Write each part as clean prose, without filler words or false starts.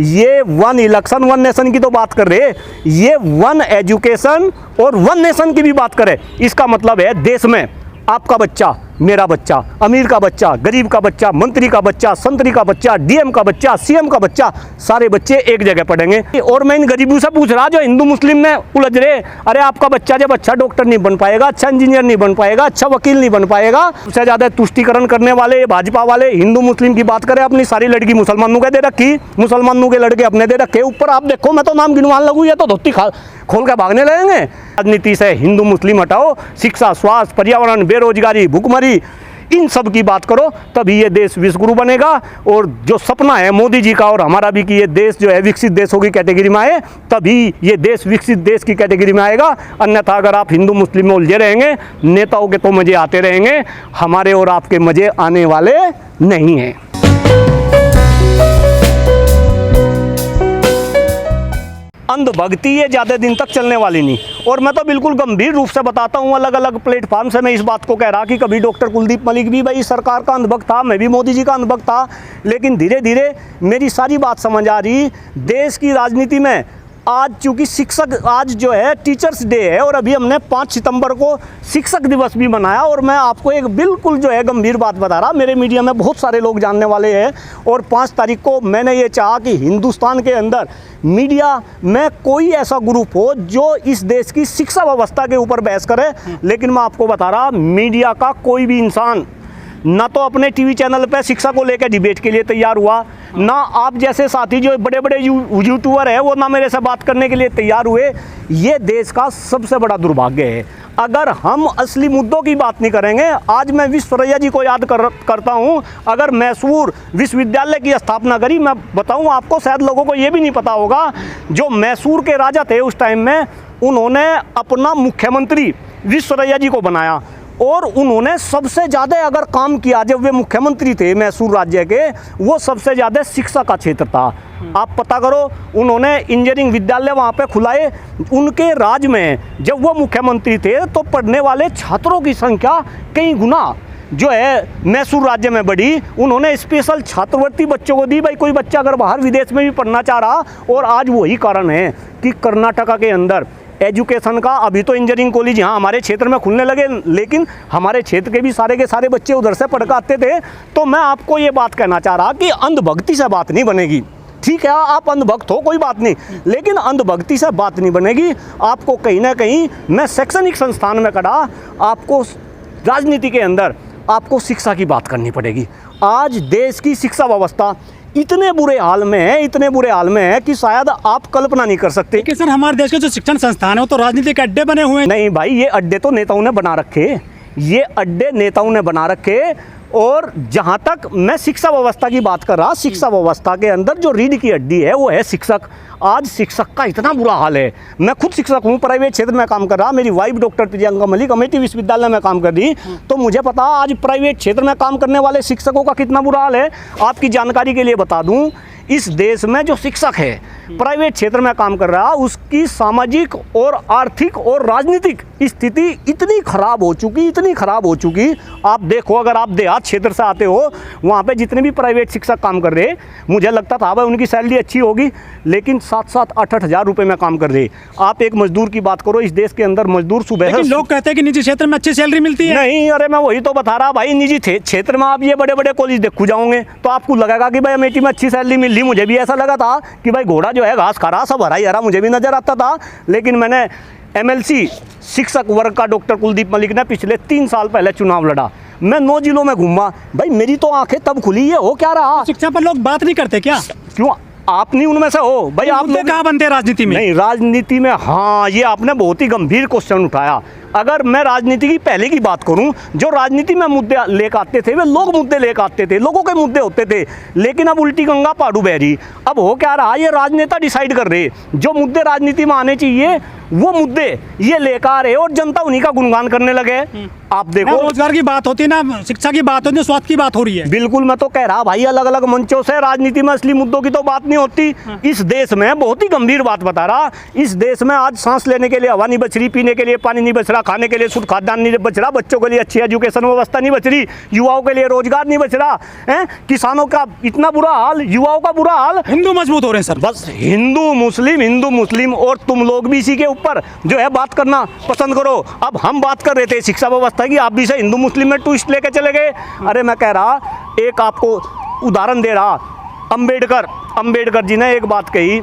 ये one election one nation की तो बात कर रहे, ये वन एजुकेशन और वन नेशन की भी बात करे। इसका मतलब है देश में आपका बच्चा, मेरा बच्चा, अमीर का बच्चा, गरीब का बच्चा, मंत्री का बच्चा, संतरी का बच्चा, डीएम का बच्चा, सीएम का बच्चा, सारे बच्चे एक जगह पढ़ेंगे। और मैं इन गरीबों से पूछ रहा जो हिंदू मुस्लिम में उलझ रहे, अरे आपका बच्चा जब अच्छा डॉक्टर नहीं बन पाएगा, अच्छा इंजीनियर नहीं बन पाएगा, अच्छा वकील नहीं बन पाएगा, सबसे ज्यादा तुष्टिकरण करने वाले भाजपा वाले हिंदू मुस्लिम की बात करें, अपनी सारी लड़की मुसलमानों के दे रखी, मुसलमानों के लड़के अपने दे रखे। ऊपर आप देखो, मैं तो नाम गिनवान लगूँ, ये तो धोती खोल के भागने लगेंगे। राजनीति से हिंदू मुस्लिम हटाओ, शिक्षा, स्वास्थ्य, पर्यावरण, बेरोजगारी, भुखमरी, इन सब की बात करो, तभी ये देश विश्वगुरु बनेगा। और जो सपना है मोदी जी का और हमारा भी कि ये देश जो है विकसित देशों की कैटेगरी में आए, तभी ये देश विकसित देश की कैटेगरी में आएगा। अन्यथा अगर आप हिंदू मुस्लिम में उलझे रहेंगे, नेताओं के तो मजे आते रहेंगे, हमारे और आपके मजे आने वाले नहीं हैं। अंधभक्ति ये ज़्यादा दिन तक चलने वाली नहीं। और मैं तो बिल्कुल गंभीर रूप से बताता हूँ, अलग अलग प्लेटफॉर्म से मैं इस बात को कह रहा कि कभी डॉक्टर कुलदीप मलिक भी भाई सरकार का अंधभक्त था, मैं भी मोदी जी का अंधभक्त था, लेकिन धीरे धीरे मेरी सारी बात समझ आ रही। देश की राजनीति में आज चूँकि शिक्षक, आज जो है टीचर्स डे है और अभी हमने 5 सितंबर को शिक्षक दिवस भी मनाया। और मैं आपको एक बिल्कुल जो है गंभीर बात बता रहा, मेरे मीडिया में बहुत सारे लोग जानने वाले हैं। और 5 तारीख को मैंने ये चाहा कि हिंदुस्तान के अंदर मीडिया में कोई ऐसा ग्रुप हो जो इस देश की शिक्षा व्यवस्था के ऊपर बहस करे। लेकिन मैं आपको बता रहा, मीडिया का कोई भी इंसान ना तो अपने टीवी चैनल पे शिक्षा को लेकर डिबेट के लिए तैयार हुआ, ना आप जैसे साथी जो बड़े बड़े यूट्यूबर हैं वो ना मेरे से बात करने के लिए तैयार हुए। ये देश का सबसे बड़ा दुर्भाग्य है। अगर हम असली मुद्दों की बात नहीं करेंगे, आज मैं विश्वेश्वरैया जी को याद करता हूँ। अगर मैसूर विश्वविद्यालय की स्थापना करी, मैं बताऊँ आपको, शायद लोगों को ये भी नहीं पता होगा, जो मैसूर के राजा थे उस टाइम में, उन्होंने अपना मुख्यमंत्री विश्वेश्वरैया जी को बनाया। और उन्होंने सबसे ज़्यादा अगर काम किया जब वे मुख्यमंत्री थे मैसूर राज्य के, वो सबसे ज़्यादा शिक्षा का क्षेत्र था। आप पता करो, उन्होंने इंजीनियरिंग विद्यालय वहाँ पे खुलाए। उनके राज में जब वो मुख्यमंत्री थे तो पढ़ने वाले छात्रों की संख्या कई गुना जो है मैसूर राज्य में बढ़ी। उन्होंने स्पेशल छात्रवृत्ति बच्चों को दी, भाई कोई बच्चा अगर बाहर विदेश में भी पढ़ना चाह रहा। और आज वही कारण है कि कर्नाटका के अंदर एजुकेशन का, अभी तो इंजीनियरिंग कॉलेज यहाँ हमारे क्षेत्र में खुलने लगे, लेकिन हमारे क्षेत्र के भी सारे बच्चे उधर से पढ़ कर आते थे। तो मैं आपको ये बात कहना चाह रहा कि अंधभक्ति से बात नहीं बनेगी। ठीक है, आप अंधभक्त हो कोई बात नहीं, लेकिन अंधभक्ति से बात नहीं बनेगी। आपको कहीं ना कहीं, मैं शैक्षणिक संस्थान में खड़ा, आपको राजनीति के अंदर आपको शिक्षा की बात करनी पड़ेगी। आज देश की शिक्षा व्यवस्था इतने बुरे हाल में है, इतने बुरे हाल में है कि शायद आप कल्पना नहीं कर सकते। कि सर हमारे देश के जो शिक्षण संस्थान है वो तो राजनीतिक अड्डे बने हुए हैं। नहीं भाई, ये अड्डे तो नेताओं ने बना रखे, ये अड्डे नेताओं ने बना रखे। और जहाँ तक मैं शिक्षा व्यवस्था की बात कर रहा, शिक्षा व्यवस्था के अंदर जो रीढ़ की हड्डी है वो है शिक्षक। आज शिक्षक का इतना बुरा हाल है। मैं खुद शिक्षक हूँ, प्राइवेट क्षेत्र में काम कर रहा। मेरी वाइफ डॉक्टर प्रियंका मलिक अमेठी विश्वविद्यालय में काम कर रही, तो मुझे पता आज प्राइवेट क्षेत्र में काम करने वाले शिक्षकों का कितना बुरा हाल है। आपकी जानकारी के लिए बता दूँ, इस देश में जो शिक्षक है प्राइवेट क्षेत्र में काम कर रहा, उसकी सामाजिक और आर्थिक और राजनीतिक स्थिति इतनी खराब हो चुकी, इतनी खराब हो चुकी। आप देखो, अगर आप देहात क्षेत्र से आते हो, वहाँ पे जितने भी प्राइवेट शिक्षक काम कर रहे, मुझे लगता था भाई उनकी सैलरी अच्छी होगी, लेकिन 7-7, 8-8 हज़ार रुपये में काम कर रहे। आप एक मजदूर की बात करो, इस देश के अंदर मजदूर सुबह, लोग कहते हैं कि निजी क्षेत्र में अच्छी सैलरी मिलती है। नहीं, अरे मैं वही तो बता रहा भाई, निजी क्षेत्र में आप ये बड़े बड़े कॉलेज देखो जाओगे तो आपको लगेगा कि भाई अमेठी में अच्छी सैलरी मिल रही। मुझे भी ऐसा लगा था कि भाई घोड़ा जो है घास खा रहा, सब हरा ही हरा, मुझे भी नजर आता था। लेकिन मैंने MLC शिक्षक वर्ग का डॉक्टर कुलदीप मलिक ने पिछले 3 साल पहले चुनाव लड़ा। मैं 9 जिलों में घूमा, भाई मेरी तो आंखें तब खुली। ये हो क्या रहा? शिक्षा पर लोग बात नहीं करते क्या? क्यों? आप नहीं उनमें से हो भाई? आप लोग कहाँ बनते हैं राजनीति में? नहीं, राजनीति में, हाँ, ये आपने बहुत ही गंभीर क्वेश्चन उठाया। अगर मैं राजनीति की पहले की बात करूं, जो राजनीति में मुद्दे लेकर आते थे वे लोग मुद्दे लेकर आते थे, लोगों के मुद्दे होते थे। लेकिन अब उल्टी गंगा पाड़ू बह रही। अब हो क्या रहा, ये राजनेता डिसाइड कर रहे जो मुद्दे राजनीति में आने चाहिए, वो मुद्दे ये लेकर आ रहे और जनता उन्हीं का गुणगान करने लगे। आप देखो, रोजगार की बात होती है ना, शिक्षा की बात होती है, स्वास्थ्य की बात हो रही है। बिल्कुल, मैं तो कह रहा भाई, अलग अलग मंचों से राजनीति में असली मुद्दों की तो बात नहीं होती। इस देश में बहुत ही गंभीर बात बता रहा, इस देश में आज सांस लेने के लिए हवा नहीं बच रही, पीने के लिए पानी नहीं बच रहा, रहा, खाने के लिए शुद्ध खाद्यान्न नहीं बच रहा, बच्चों के लिए अच्छी एजुकेशन व्यवस्था नहीं बच रही, युवाओं के लिए रोजगार नहीं बच रहा है, किसानों का इतना बुरा हाल, युवाओं का बुरा हाल। हिंदू मजबूत हो रहे हैं सर। बस हिंदू मुस्लिम और तुम लोग भी इसी के ऊपर जो है बात करना पसंद करो। अब हम बात कर रहे थे शिक्षा व्यवस्था की, आप भी से हिंदू मुस्लिम में ट्विस्ट लेके चले गए। अरे मैं कह रहा, एक आपको उदाहरण दे रहा, अंबेडकर जी ने एक बात कही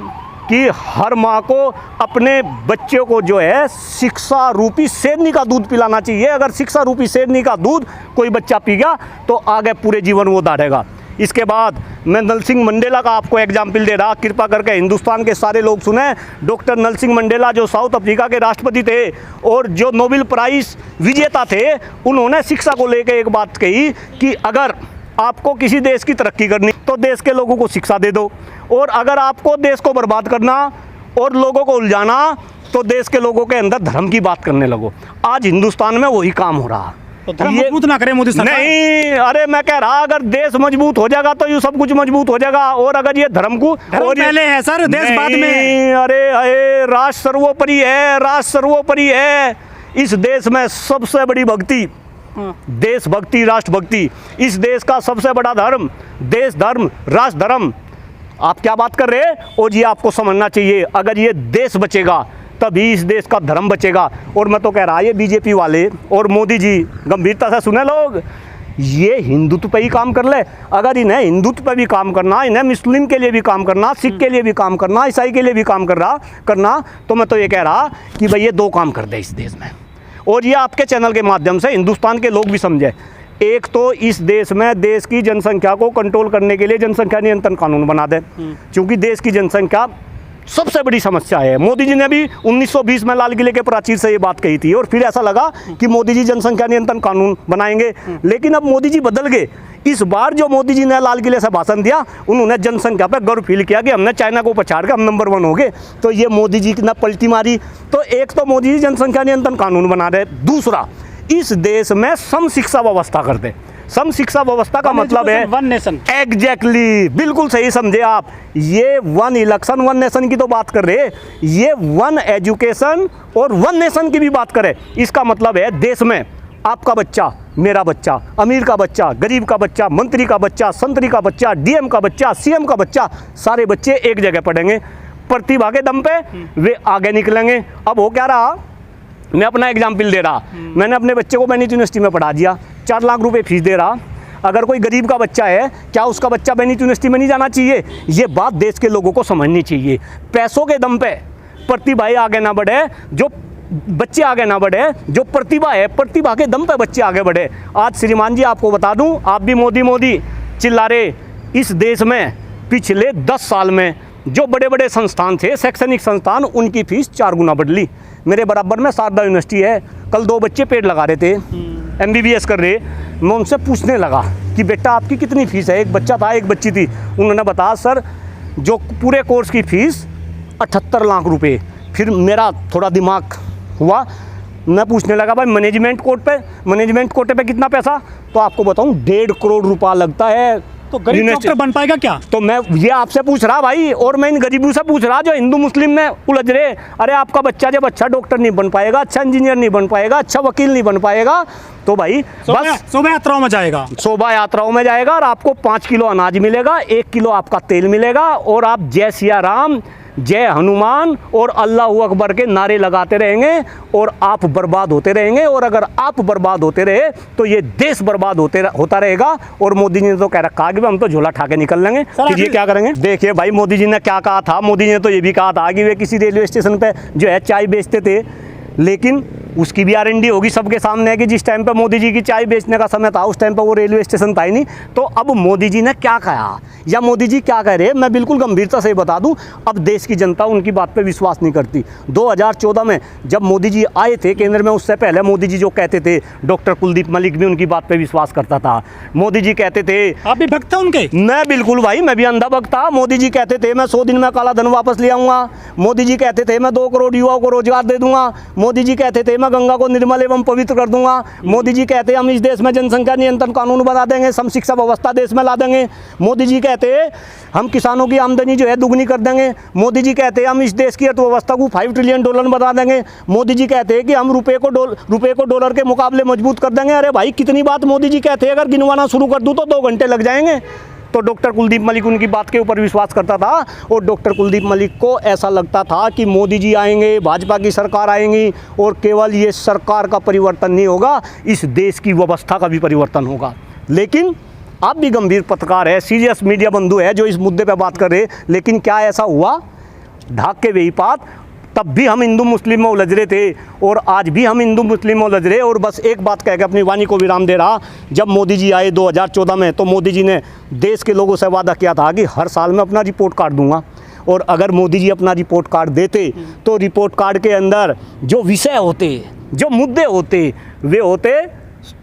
कि हर माँ को अपने बच्चों को जो है शिक्षा रूपी शेरनी का दूध पिलाना चाहिए। अगर शिक्षा रूपी शेरनी का दूध कोई बच्चा पी गया तो आगे पूरे जीवन वो दाढ़ेगा। इसके बाद मैं नरसिंह मंडेला का आपको एग्जाम्पल दे रहा, कृपा करके हिंदुस्तान के सारे लोग सुने। डॉक्टर नरसिंह मंडेला जो साउथ अफ्रीका के राष्ट्रपति थे और जो नोबेल प्राइज़ विजेता थे, उन्होंने शिक्षा को लेकर एक बात कही कि अगर आपको किसी देश की तरक्की करनी तो देश के लोगों को शिक्षा दे दो, और अगर आपको देश को बर्बाद करना और लोगों को उलझाना तो देश के लोगों के अंदर धर्म की बात करने लगो। आज हिंदुस्तान में वही काम हो रहा। तो धर्म मजबूत ना करे मोदी सरकार। नहीं, अरे मैं कह रहा अगर देश मजबूत हो जाएगा तो ये सब कुछ मजबूत हो जाएगा। और अगर ये धर्म को पहले है सर, देश बाद में। अरे राष्ट्र सर्वोपरि है, राष्ट्र सर्वोपरि है। इस देश में सबसे बड़ी भक्ति देशभक्ति, राष्ट्रभक्ति। इस देश का सबसे बड़ा धर्म देश धर्म, राष्ट्र धर्म। आप क्या बात कर रहे हैं? और ये आपको समझना चाहिए, अगर ये देश बचेगा तभी इस देश का धर्म बचेगा। और मैं तो कह रहा, ये बीजेपी वाले और मोदी जी गंभीरता से सुने लोग, ये हिंदुत्व पे ही काम कर ले। अगर इन्हें हिंदुत्व पे भी काम करना, इन्हें मुस्लिम के लिए भी काम करना, सिख के लिए भी काम करना, ईसाई के लिए भी काम करना, तो मैं तो ये कह रहा कि भाई ये दो काम कर दे इस देश में। और ये आपके चैनल के माध्यम से हिंदुस्तान के लोग भी समझे। एक तो इस देश में देश की जनसंख्या को कंट्रोल करने के लिए जनसंख्या नियंत्रण कानून बना दे, क्योंकि देश की जनसंख्या सबसे बड़ी समस्या है। मोदी जी ने भी 1920 में लाल किले के प्राचीर से ये बात कही थी, और फिर ऐसा लगा कि मोदी जी जनसंख्या नियंत्रण कानून बनाएंगे, लेकिन अब मोदी जी बदल गए। इस बार जो मोदी जी ने लाल किले से भाषण दिया, उन्होंने जनसंख्या पर गर्व फील किया कि हमने चाइना को पछाड़ के हम नंबर 1 हो गए। तो ये मोदी जी ने पलटी मारी। तो एक तो मोदी जी जनसंख्या नियंत्रण कानून बना रहे, दूसरा इस देश में सम शिक्षा व्यवस्था कर दे। सम शिक्षा व्यवस्था का मतलब है वन नेशन। एग्जैक्टली, बिल्कुल सही समझे आप। ये वन इलेक्शन वन नेशन की तो बात कर रहे, ये वन एजुकेशन और वन नेशन की भी बात करे। इसका मतलब है देश में आपका बच्चा, मेरा बच्चा, अमीर का बच्चा, गरीब का बच्चा, मंत्री का बच्चा, संतरी का बच्चा, डीएम का बच्चा, सीएम का बच्चा, सारे बच्चे एक जगह पढ़ेंगे। प्रतिभा के दम पे वे आगे निकलेंगे। अब हो क्या रहा, मैं अपना एग्जाम्पल दे रहा, मैंने अपने बच्चे को बेनिथ यूनिवर्सिटी में पढ़ा दिया, 4 लाख रुपए फीस दे रहा। अगर कोई गरीब का बच्चा है, क्या उसका बच्चा बेनिथ यूनिवर्सिटी में नहीं जाना चाहिए? ये बात देश के लोगों को समझनी चाहिए। पैसों के दम पे प्रतिभाएं आगे ना बढ़े, जो बच्चे आगे ना बढ़े, जो प्रतिभा है प्रतिभा के दम पे बच्चे आगे बढ़े। आज श्रीमान जी आपको बता दूं, आप भी मोदी मोदी चिल्ला रहे, इस देश में पिछले 10 साल में जो बड़े बड़े संस्थान थे, शैक्षणिक संस्थान, उनकी फीस 4 गुना बढ़ी। मेरे बराबर में शारदा यूनिवर्सिटी है, कल 2 बच्चे पेड़ लगा रहे थे, MBBS कर रहे। मैं उनसे पूछने लगा कि बेटा आपकी कितनी फ़ीस है? एक बच्चा था, एक बच्ची थी। उन्होंने बताया सर जो पूरे कोर्स की फ़ीस 78 लाख रुपए। फिर मेरा थोड़ा दिमाग हुआ, मैं पूछने लगा भाई मैनेजमेंट कोटे पे कितना पैसा? तो आपको बताऊं 1.5 करोड़ रुपया लगता है। तो गरीब डॉक्टर बन पाएगा क्या? तो मैं ये आपसे पूछ रहा भाई, और मैं इन गरीबों से पूछ रहा जो हिंदू मुस्लिम में उलझ रहे। अरे आपका बच्चा जब अच्छा डॉक्टर नहीं बन पाएगा, अच्छा इंजीनियर नहीं बन पाएगा, अच्छा वकील नहीं बन पाएगा, तो भाई बस शोभा यात्राओं में जाएगा, शोभा यात्राओं में जाएगा, और आपको 5 किलो अनाज मिलेगा, 1 किलो आपका तेल मिलेगा, और आप जय सिया राम, जय हनुमान और अल्लाह अकबर के नारे लगाते रहेंगे, और आप बर्बाद होते रहेंगे। और अगर आप बर्बाद होते रहे तो ये देश बर्बाद होता रहेगा। और मोदी जी ने तो कह रखा कि हम तो झोला ठा के निकल लेंगे। फिर ये क्या करेंगे? देखिए भाई, मोदी जी ने क्या कहा था। मोदी जी ने तो ये भी कहा था कि वे किसी रेलवे स्टेशन पे जो है चाय बेचते थे, लेकिन उसकी भी R&D होगी सबके सामने है कि जिस टाइम पे मोदी जी की चाय बेचने का समय था, उस टाइम पे वो रेलवे स्टेशन था ही नहीं। तो अब मोदी जी ने क्या कहा या मोदी जी क्या कह रहे हैं, मैं बिल्कुल गंभीरता से बता दूं। अब देश की जनता उनकी बात पे विश्वास नहीं करती। 2014 में जब मोदी जी आए थे केंद्र में, उससे पहले मोदी जी जो कहते थे, डॉक्टर कुलदीप मलिक भी उनकी बात पे विश्वास करता था। मोदी जी कहते थे, आप भी भक्त थे उनके? मैं बिल्कुल भाई, मैं भी अंधा भक्त था। मोदी जी कहते थे मैं 100 दिन में काला धन वापस ले आऊँगा। मोदी जी कहते थे मैं 2 करोड़ युवाओं को रोजगार दे दूंगा। मोदी जी कहते थे मैं मैं गंगा को निर्मल एवं पवित्र कर दूंगा। मोदी जी कहते हैं हम इस देश में जनसंख्या नियंत्रण कानून बना देंगे, सम शिक्षा व्यवस्था देश में ला देंगे। मोदी जी कहते हैं हम किसानों की आमदनी जो है दुगनी कर देंगे। मोदी जी कहते हैं हम इस देश की अर्थव्यवस्था को $5 ट्रिलियन बना देंगे। मोदी जी कहते हैं कि हम रुपये को डॉलर के मुकाबले मजबूत कर देंगे। अरे भाई कितनी बात मोदी जी कहते हैं, अगर गिनवाना शुरू कर दूँ तो 2 घंटे लग जाएंगे। तो डॉक्टर कुलदीप मलिक उनकी बात के ऊपर विश्वास करता था और डॉक्टर कुलदीप मलिक को ऐसा लगता था कि मोदी जी आएंगे, भाजपा की सरकार आएंगी और केवल ये सरकार का परिवर्तन नहीं होगा, इस देश की व्यवस्था का भी परिवर्तन होगा। लेकिन आप भी गंभीर पत्रकार है, सीरियस मीडिया बंधु है जो इस मुद्दे पर बात कर रहे, लेकिन क्या ऐसा हुआ? ढाक के वही बात, तब भी हम हिंदू मुस्लिम में उलझ रहे थे और आज भी हम हिंदू मुस्लिम में उलझ रहे। और बस एक बात कह के अपनी वाणी को विराम दे रहा, जब मोदी जी आए 2014 में तो मोदी जी ने देश के लोगों से वादा किया था कि हर साल मैं अपना रिपोर्ट कार्ड दूंगा। और अगर मोदी जी अपना रिपोर्ट कार्ड देते तो रिपोर्ट कार्ड के अंदर जो विषय होते, जो मुद्दे होते, वे होते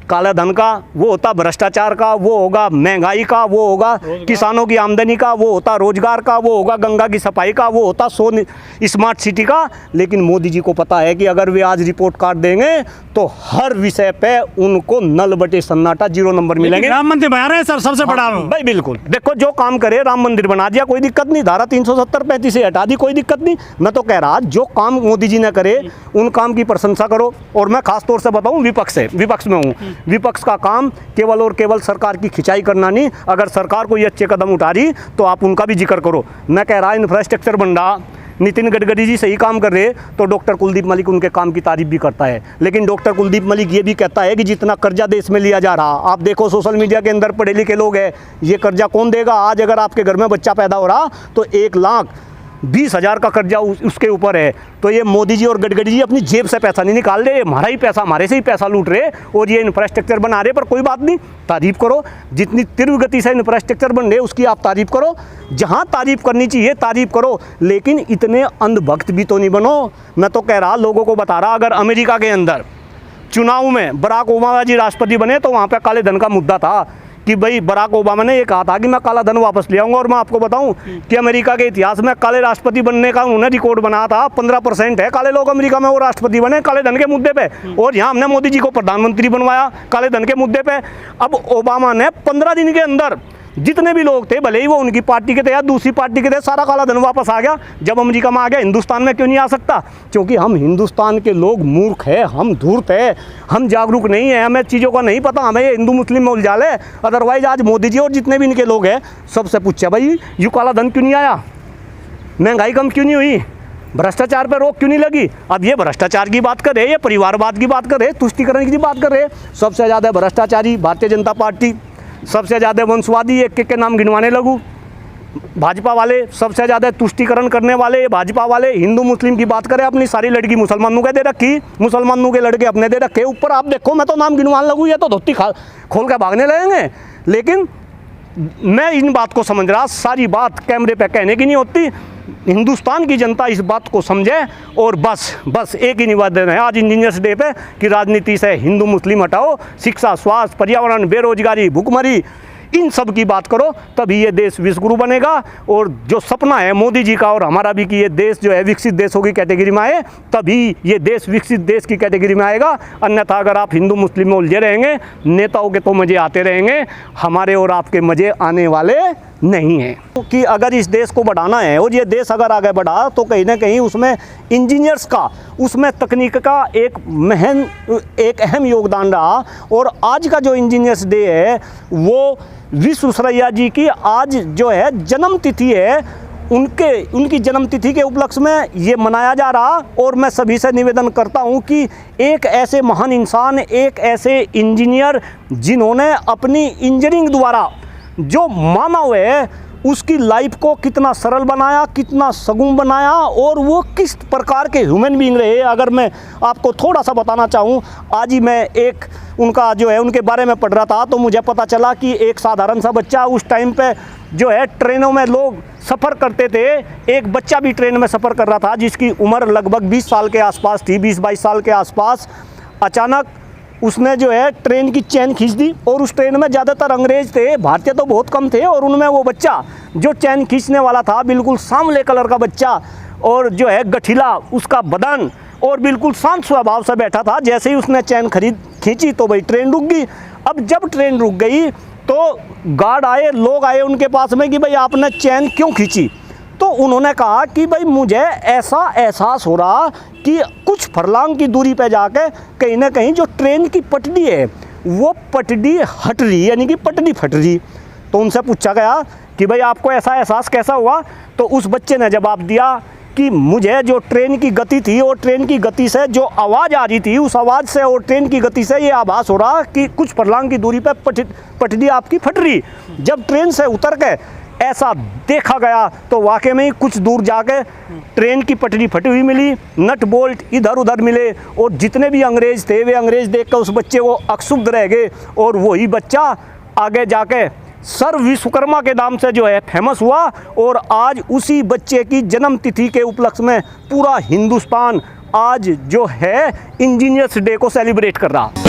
काला धन का, वो होता भ्रष्टाचार का, वो होगा महंगाई का, वो होगा किसानों की आमदनी का, वो होता रोजगार का, वो होगा गंगा की सफाई का, वो होता स्मार्ट सिटी का। लेकिन मोदी जी को पता है कि अगर वे आज रिपोर्ट कार्ड देंगे तो हर विषय पे उनको नल बटे सन्नाटा, 0 नंबर मिलेंगे। राम मंदिर बना रहे हैं सर, सबसे बड़ा भाई बिल्कुल, देखो जो काम करे, राम मंदिर बना दिया कोई दिक्कत नहीं, धारा 370-35 से हटा दी कोई दिक्कत नहीं। मैं तो कह रहा जो काम मोदी जी ने करे उन काम की प्रशंसा करो। और मैं खास तौर से बताऊं विपक्ष में हूँ, विपक्ष का काम केवल और केवल सरकार की खिंचाई करना नहीं, अगर सरकार कोई अच्छे कदम उठा रही तो आप उनका भी जिक्र करो। मैं कह रहा इंफ्रास्ट्रक्चर बन रहा, नितिन गडकरी जी सही काम कर रहे तो डॉक्टर कुलदीप मलिक उनके काम की तारीफ भी करता है। लेकिन डॉक्टर कुलदीप मलिक ये भी कहता है कि जितना कर्जा देश में लिया जा रहा, आप देखो सोशल मीडिया के अंदर पढ़े लिखे लोग हैं, ये कर्जा कौन देगा? आज अगर आपके घर में बच्चा पैदा हो रहा तो 1,20,000 का कर्जा उसके ऊपर है। तो ये मोदी जी और गडकरी जी अपनी जेब से पैसा नहीं निकाल रहे, हमारा ही पैसा, हमारे से ही पैसा लूट रहे और ये इंफ्रास्ट्रक्चर बना रहे। पर कोई बात नहीं, तारीफ करो, जितनी तीव्र गति से इंफ्रास्ट्रक्चर बन रहे उसकी आप तारीफ करो, जहाँ तारीफ करनी चाहिए तारीफ करो, लेकिन इतने अंधभक्त भी तो नहीं बनो। मैं तो कह रहा, लोगों को बता रहा, अगर अमेरिका के अंदर चुनाव में बराक ओबामा जी राष्ट्रपति बने तो वहाँ पर काले धन का मुद्दा था कि भाई बराक ओबामा ने ये कहा था कि मैं काला धन वापस ले आऊँगा। और मैं आपको बताऊं कि अमेरिका के इतिहास में काले राष्ट्रपति बनने का उन्होंने रिकॉर्ड बनाया था। 15% है काले लोग अमेरिका में वो राष्ट्रपति बने काले धन के मुद्दे पे, और यहाँ हमने मोदी जी को प्रधानमंत्री बनवाया काले धन के मुद्दे पे। अब ओबामा ने 15 दिन के अंदर जितने भी लोग थे, भले ही वो उनकी पार्टी के थे या दूसरी पार्टी के थे, सारा काला धन वापस आ गया। जब अमेरिका में आ गया, हिंदुस्तान में क्यों नहीं आ सकता? क्योंकि हम हिंदुस्तान के लोग मूर्ख हैं, हम धूर्त हैं, हम जागरूक नहीं हैं, हमें चीज़ों का नहीं पता, हमें ये हिंदू मुस्लिम में उलझा ले। अदरवाइज आज मोदी जी और जितने भी इनके लोग हैं सबसे पूछा भाई यूँ काला धन क्यों नहीं आया, महंगाई कम क्यों नहीं हुई, भ्रष्टाचार पर रोक क्यों नहीं लगी? अब ये भ्रष्टाचार की बात कर रहे, ये परिवारवाद की बात कर रहे, तुष्टिकरण की बात कर रहे। सबसे ज़्यादा भ्रष्टाचारी भारतीय जनता पार्टी, सबसे ज़्यादा वंशवादी एक के नाम गिनवाने लगूँ भाजपा वाले, सबसे ज़्यादा तुष्टिकरण करने वाले भाजपा वाले। हिंदू मुस्लिम की बात करें, अपनी सारी लड़की मुसलमानों के दे रखी, मुसलमानों के लड़के अपने दे रखे। ऊपर आप देखो, मैं तो नाम गिनवाने लगूँ ये तो धोती खोल के भागने लगेंगे। लेकिन मैं इन बात को समझ रहा, सारी बात कैमरे पे कहने की नहीं होती। हिंदुस्तान की जनता इस बात को समझे और बस एक ही निवेदन है आज इंजीनियर्स डे पे कि राजनीति से हिंदू मुस्लिम हटाओ, शिक्षा, स्वास्थ्य, पर्यावरण, बेरोजगारी, भुखमरी, इन सब की बात करो, तभी ये देश विश्वगुरु बनेगा। और जो सपना है मोदी जी का और हमारा भी कि ये देश जो है विकसित देशों की कैटेगरी में आए, तभी ये देश विकसित देश की कैटेगरी में आएगा। अन्यथा अगर आप हिंदू मुस्लिम में उलझे रहेंगे, नेताओं के तो मज़े आते रहेंगे, हमारे और आपके मज़े आने वाले नहीं हैं। कि अगर इस देश को बढ़ाना है और ये देश अगर आगे बढ़ा तो कहीं ना कहीं उसमें इंजीनियर्स का, उसमें तकनीक का एक अहम योगदान रहा। और आज का जो इंजीनियर्स डे है वो विश्वेश्वरैया जी की आज जो है जन्म तिथि है, उनकी जन्म तिथि के उपलक्ष्य में ये मनाया जा रहा। और मैं सभी से निवेदन करता हूँ कि एक ऐसे महान इंसान, एक ऐसे इंजीनियर जिन्होंने अपनी इंजीनियरिंग द्वारा जो मानव है उसकी लाइफ को कितना सरल बनाया, कितना सगुण बनाया, और वो किस प्रकार के ह्यूमन बीइंग रहे। अगर मैं आपको थोड़ा सा बताना चाहूँ, आज ही मैं एक उनका जो है उनके बारे में पढ़ रहा था तो मुझे पता चला कि एक साधारण सा बच्चा, उस टाइम पे जो है ट्रेनों में लोग सफ़र करते थे, एक बच्चा भी ट्रेन में सफ़र कर रहा था जिसकी उम्र लगभग 20 साल के आसपास थी, 20-22 साल के आसपास। अचानक उसने जो है ट्रेन की चैन खींच दी और उस ट्रेन में ज़्यादातर अंग्रेज थे, भारतीय तो बहुत कम थे। और उनमें वो बच्चा जो चैन खींचने वाला था, बिल्कुल सांवले कलर का बच्चा, और जो है गठीला उसका बदन, और बिल्कुल शांत स्वभाव से बैठा था। जैसे ही उसने चैन खींची तो भाई ट्रेन रुक गई। अब जब ट्रेन रुक गई तो गार्ड आए, लोग आए उनके पास में कि भाई आपने चैन क्यों खींची। तो उन्होंने कहा कि भाई मुझे ऐसा एहसास हो रहा कि कुछ फरलांग की दूरी पे जाके कहीं ना कहीं जो ट्रेन की पटरी है वो पटरी हट रही, यानी कि पटरी फट रही। तो उनसे पूछा गया कि भाई आपको ऐसा एहसास कैसा हुआ। तो उस बच्चे ने जवाब दिया कि मुझे जो ट्रेन की गति थी और ट्रेन की गति से जो आवाज़ आ रही थी, उस आवाज़ से और ट्रेन की गति से ये आभास हो रहा कि कुछ फरलांग की दूरी पे पटरी आपकी फट रही। जब ट्रेन से उतर के ऐसा देखा गया तो वाकई में ही कुछ दूर जाके ट्रेन की पटरी फटी हुई मिली, नट बोल्ट इधर उधर मिले, और जितने भी अंग्रेज़ थे वे अंग्रेज़ देख कर उस बच्चे को अक्षुब्ध रह गए। और वही बच्चा आगे जाके सर विश्वकर्मा के नाम से जो है फेमस हुआ, और आज उसी बच्चे की जन्म तिथि के उपलक्ष्य में पूरा हिंदुस्तान आज जो है इंजीनियर्स डे को सेलिब्रेट कर रहा।